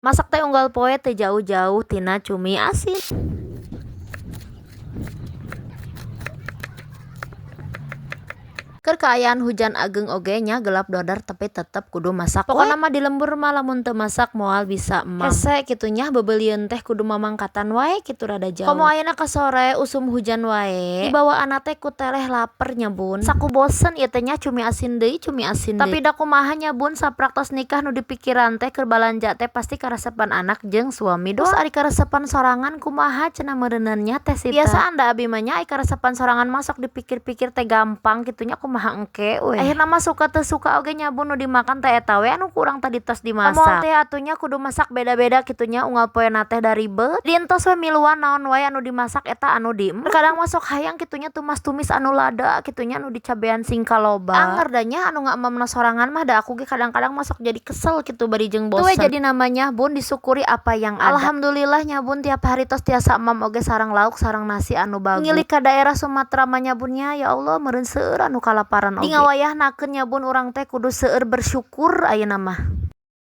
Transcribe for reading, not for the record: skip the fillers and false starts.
Masak teh unggal poe teu jauh-jauh tina cumi asin. Keur kaayaan hujan ageng oge nya gelap dodar tapi tetep kudu masak pokona mah di lembur mah lamun teu masak moal bisa emam hese kitu nya bebeulieun teh kudu mamangkatan wae kitu rada jauh. Komo ayeuna ka sore usum hujan wae dibawaan teh ku teleh laper nya bun saku bosen ieu teh nya cumi asin deui tapi da kumaha nya bun sapraktos nikah nu dipikiran teh keur balanja teh pasti karesepan anak jeung suami doang. Terus ari karesepan sorangan kumaha cenah meureunannya teh sita biasaan da abi mah nya ai karesepan sorangan mah sok dipikir-pikir teh gampang kitu nya kumaha engke we. Akhirna mah suka teu suka oge nya bun nu dimakan teh eta we anu kurang tadi tos dimasak. Moal teh atunya kudu masak beda-beda kitu nya unggal poena teh da ribet. Dientos we miluan naon wae anu dimasak eta anu diem. Kadang masuk hayang kitu nya tumas-tumis anu lada kitu nya anu dicabean sing kaloba. Anger da nya anu ngaemamna sorangan mah da aku ge kadang-kadang masuk jadi kesel kitu bari jeung bosan. Tuh jadi namanya bun disyukuri apa yang ada. Alhamdulillah nya bun tiap hari tos tiasa emam oge sareng lauk sareng nasi anu bagus. Ngilik ka daerah Sumatera mah nya bunnya ya Allah meureun seueur anu kalaparan oge. Di ngawayahnakeun nya bun urang teh kudu seueur bersyukur ayeuna mah.